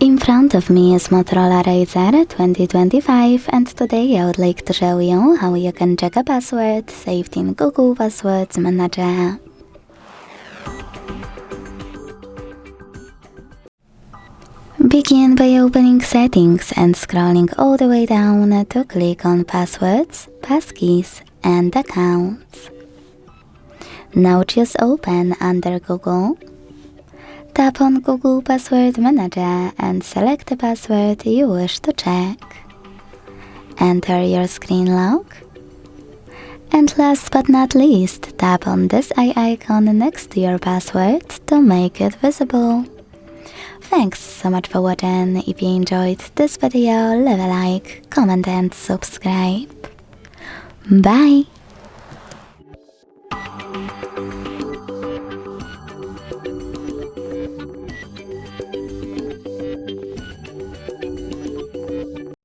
In front of me is Motorola Razr 2025, and today I would like to show you how you can check a password saved in Google Passwords Manager. Begin by opening Settings and scrolling all the way down to click on Passwords, Passkeys and Accounts. Now choose Open under Google. Tap on Google Password Manager and select the password you wish to check. Enter your screen lock. And last but not least, tap on this eye icon next to your password to make it visible. Thanks so much for watching. If you enjoyed this video, leave a like, comment and subscribe. Bye!